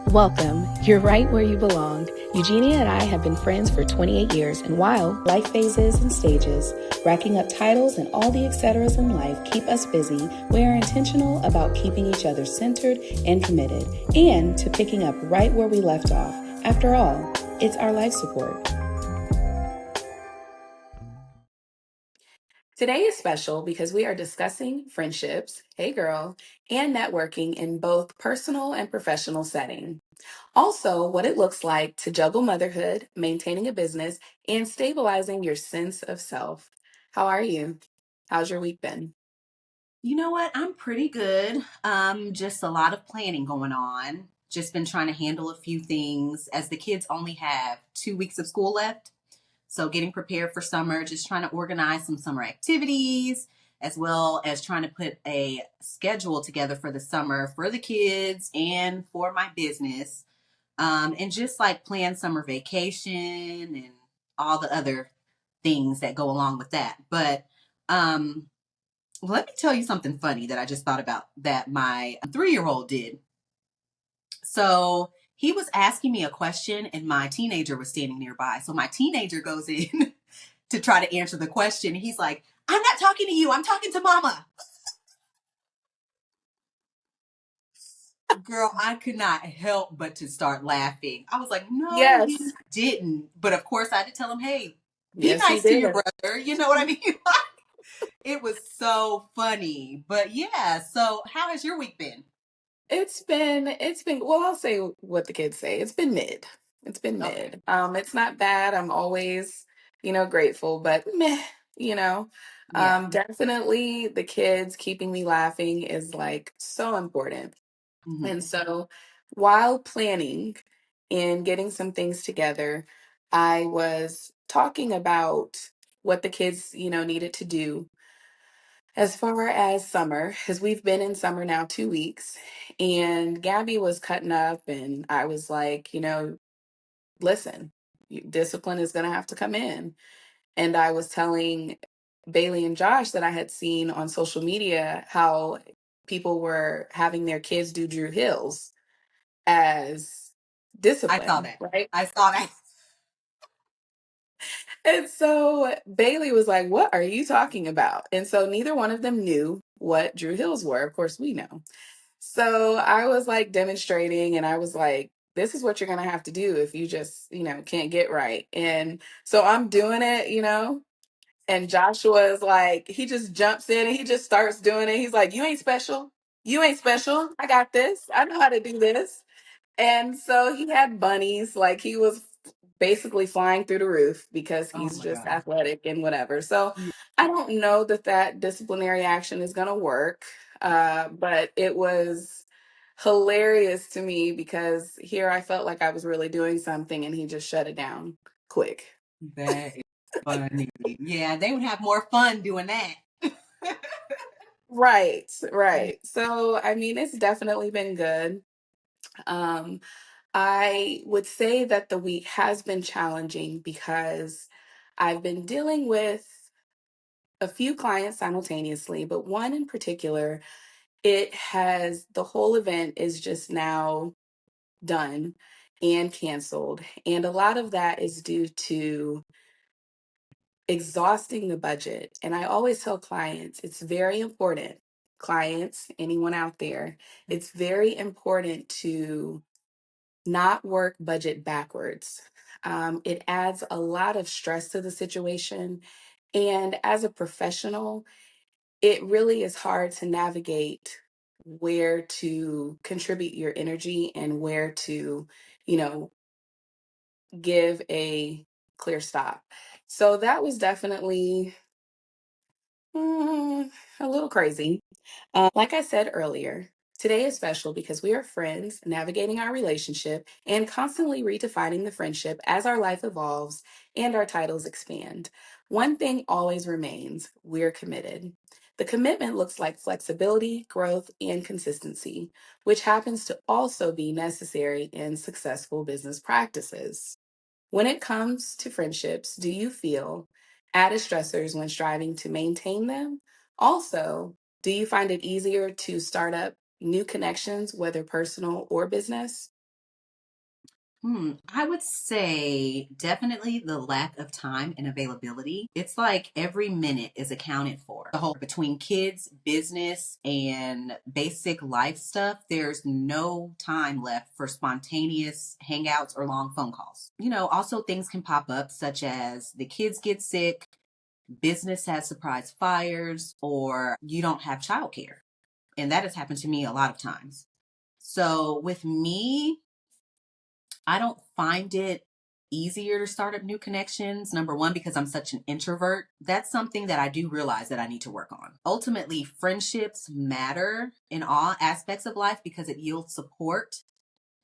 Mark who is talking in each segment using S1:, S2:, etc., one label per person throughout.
S1: Welcome. You're right where you belong. Eugenia and I have been friends for 28 years, and while life phases and stages, racking up titles and all the etceteras in life keep us busy, we are intentional about keeping each other centered and committed, and to picking up right where we left off. After all, it's our life support. Today is special because we are discussing friendships, hey girl, and networking in both personal and professional setting. Also, what it looks like to juggle motherhood, maintaining a business, and stabilizing your sense of self. How are you? How's your week been?
S2: You know what? I'm pretty good. Just a lot of planning going on. Just been trying to handle a few things as the kids only have 2 weeks of school left. So getting prepared for summer, just trying to organize some summer activities, as well as trying to put a schedule together for the summer for the kids and for my business. And just like plan summer vacation and all the other things that go along with that. But let me tell you something funny that I just thought about that my 3-year-old did. So he was asking me a question, and my teenager was standing nearby. So my teenager goes in to try to answer the question. He's like, I'm not talking to you, I'm talking to mama. Girl, I could not help but to start laughing. I was like, no, you
S1: Yes.
S2: didn't. But of course, I had to tell him, hey, be
S1: Yes, he
S2: nice to your
S1: did.
S2: brother. You know what I mean? It was so funny. But yeah, so how has your week been?
S1: Well, I'll say what the kids say. It's been mid. It's been
S2: Okay.
S1: mid. It's not bad. I'm always, grateful, but meh, you know.
S2: Yeah.
S1: Definitely the kids keeping me laughing is like so important.
S2: Hmm.
S1: And so while planning and getting some things together, I was talking about what the kids, needed to do as far as summer, because we've been in summer now 2 weeks. And Gabby was cutting up, and I was like, listen, discipline is going to have to come in. And I was telling Bailey and Josh that I had seen on social media how people were having their kids do Drew Hills as
S2: I saw
S1: discipline,
S2: that.
S1: right?
S2: I saw that.
S1: And so Bailey was like, "What are you talking about?" And so neither one of them knew what Drew Hills were. Of course, we know. So I was like demonstrating, and I was like, "This is what you're going to have to do if you just, can't get right." And so I'm doing it, and Joshua is like, he just jumps in and he just starts doing it. He's like, "You ain't special. You ain't special. I got this. I know how to do this." And so he had bunnies, like he was basically flying through the roof because
S2: Oh
S1: he's
S2: my
S1: just
S2: God.
S1: athletic and whatever. So
S2: Yeah.
S1: I don't know that that disciplinary action is going to work, but it was hilarious to me because here I felt like I was really doing something and he just shut it down quick.
S2: That is funny. Yeah, they would have more fun doing that.
S1: Right,
S2: Yeah.
S1: right. So, I mean, it's definitely been good. Um, I would say that the week has been challenging because I've been dealing with a few clients simultaneously, but one in particular, the whole event is just now done and canceled. And a lot of that is due to exhausting the budget. And I always tell clients it's very important, clients, anyone out there, it's very important to not work budget backwards. It adds a lot of stress to the situation. And as a professional, it really is hard to navigate where to contribute your energy and where to, you know, give a clear stop. So that was definitely a little crazy. Like I said earlier, today is special because we are friends, navigating our relationship and constantly redefining the friendship as our life evolves and our titles expand. One thing always remains: we're committed. The commitment looks like flexibility, growth, and consistency, which happens to also be necessary in successful business practices. When it comes to friendships, do you feel added stressors when striving to maintain them? Also, do you find it easier to start up new connections, whether personal or business?
S2: I would say definitely the lack of time and availability. It's like every minute is accounted for. The whole between kids, business, and basic life stuff, there's no time left for spontaneous hangouts or long phone calls. Also things can pop up such as the kids get sick, business has surprise fires, or you don't have childcare. And that has happened to me a lot of times. So with me, I don't find it easier to start up new connections. Number one, because I'm such an introvert. That's something that I do realize that I need to work on. Ultimately, friendships matter in all aspects of life because it yields support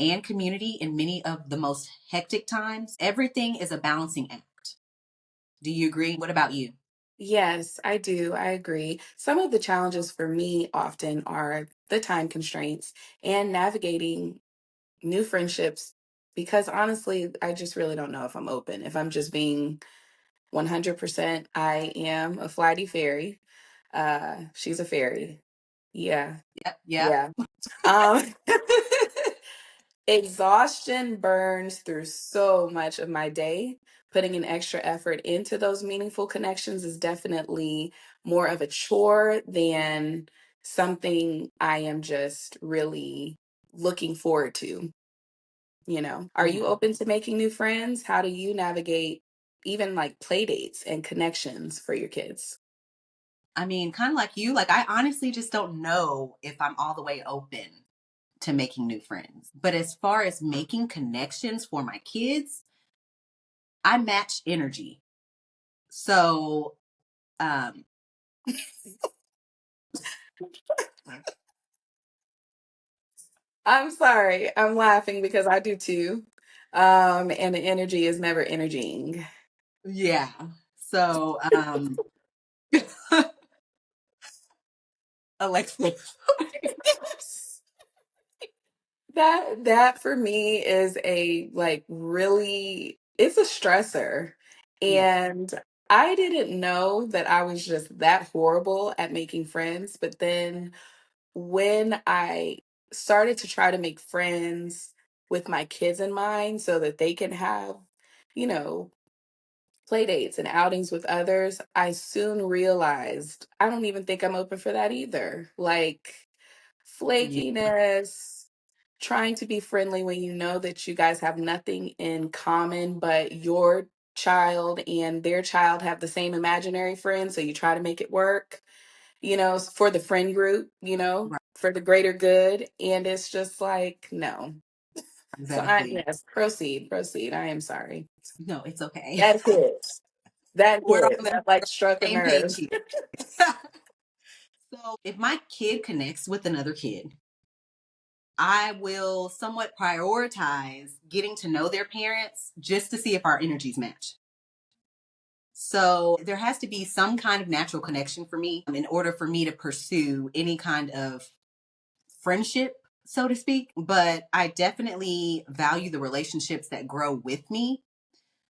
S2: and community in many of the most hectic times. Everything is a balancing act. Do you agree? What about you?
S1: Yes, I do. I agree. Some of the challenges for me often are the time constraints and navigating new friendships because honestly, I just really don't know if I'm open. If I'm just being 100%, I am a flighty fairy. She's a fairy. Yeah,
S2: Yep, yep.
S1: yeah. Um, exhaustion burns through so much of my day. Putting an extra effort into those meaningful connections is definitely more of a chore than something I am just really looking forward to. Are you
S2: Mhm.
S1: open to making new friends? How do you navigate even like play dates and connections for your kids?
S2: I mean, kind of like you, like I honestly just don't know if I'm all the way open to making new friends. But as far as making connections for my kids, I match energy. So, um,
S1: I'm sorry. I'm laughing because I do too. And the energy is never energying.
S2: yeah. So, Alexis.
S1: That for me is a like really it's a stressor.
S2: Yeah.
S1: And I didn't know that I was just that horrible at making friends, but then when I started to try to make friends with my kids in mind so that they can have, you know, play dates and outings with others, I soon realized I don't even think I'm open for that either. Like
S2: Yeah.
S1: flakiness, trying to be friendly when you know that you guys have nothing in common, but your child and their child have the same imaginary friend, so you try to make it work, for the friend group,
S2: Right.
S1: for the greater good. And it's just like, no. So
S2: Exactly.
S1: yes, proceed. I am sorry.
S2: No, it's okay.
S1: That hit. That
S2: We're
S1: hit.
S2: on the
S1: That like struck a
S2: same page
S1: nerve.
S2: here. So, if my kid connects with another kid, I will somewhat prioritize getting to know their parents just to see if our energies match. So there has to be some kind of natural connection for me in order for me to pursue any kind of friendship, so to speak. But I definitely value the relationships that grow with me.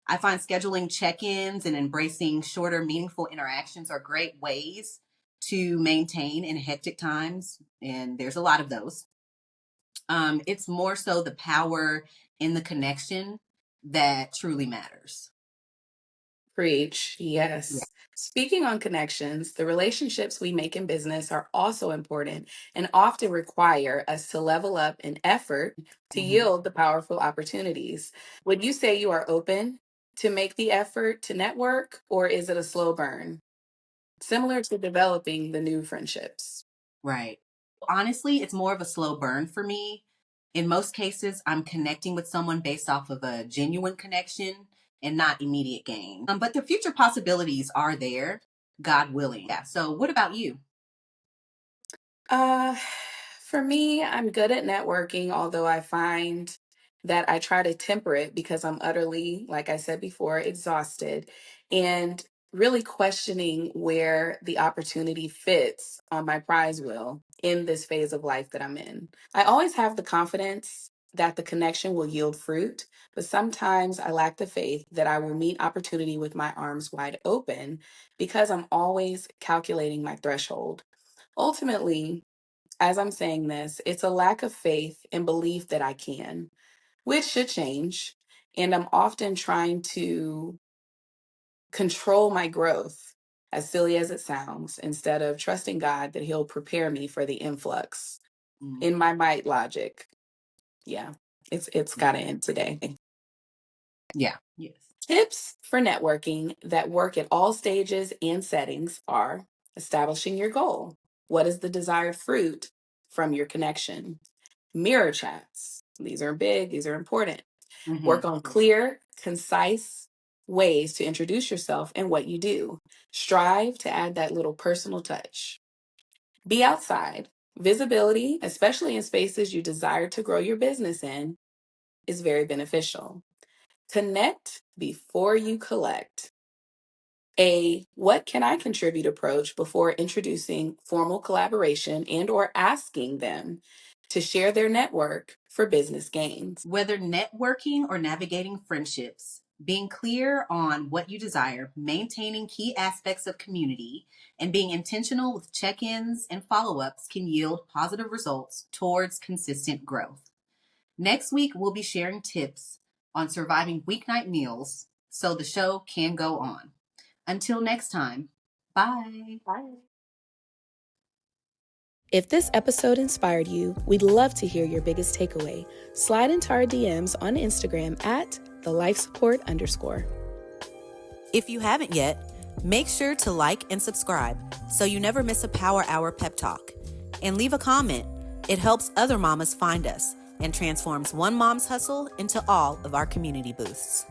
S2: I find scheduling check ins and embracing shorter, meaningful interactions are great ways to maintain in hectic times. And there's a lot of those. It's more so the power in the connection that truly matters.
S1: Preach.
S2: Yeah.
S1: Yes. Speaking on connections, the relationships we make in business are also important and often require us to level up in effort to
S2: Mhm.
S1: yield the powerful opportunities. Would you say you are open to make the effort to network, or is it a slow burn? Similar to developing the new friendships.
S2: Right. Honestly, it's more of a slow burn for me. In most cases, I'm connecting with someone based off of a genuine connection and not immediate gain. But the future possibilities are there, God willing. Yeah. So, what about you?
S1: Uh, for me, I'm good at networking, although I find that I try to temper it because I'm utterly, like I said before, exhausted and really questioning where the opportunity fits on my prize wheel in this phase of life that I'm in. I always have the confidence that the connection will yield fruit, but sometimes I lack the faith that I will meet opportunity with my arms wide open because I'm always calculating my threshold. Ultimately, as I'm saying this, it's a lack of faith and belief that I can. which should change. And I'm often trying to control my growth, as silly as it sounds, instead of trusting God that He'll prepare me for the influx.
S2: Mm,
S1: In my might logic, yeah, it's got to end today.
S2: yeah. Yes.
S1: Tips for networking that work at all stages and settings are establishing your goal. What is the desired fruit from your connection? Mirror chats. These are big, these are important.
S2: Mm-hmm.
S1: Work on clear, concise ways to introduce yourself and what you do. Strive to add that little personal touch. Be outside. Visibility, especially in spaces you desire to grow your business in, is very beneficial. Connect before you collect. A what can I contribute approach before introducing formal collaboration and or asking them to share their network for business gains.
S2: Whether networking or navigating friendships, being clear on what you desire, maintaining key aspects of community, and being intentional with check ins and follow ups can yield positive results towards consistent growth. Next week, we'll be sharing tips on surviving weeknight meals so the show can go on. Until next time, bye.
S1: Bye. If this episode inspired you, we'd love to hear your biggest takeaway. Slide into our DMs on Instagram at @thelifesupport_.
S3: If you haven't yet, make sure to like and subscribe so you never miss a Power Hour pep talk. And leave a comment. It helps other mamas find us and transforms one mom's hustle into all of our community boosts.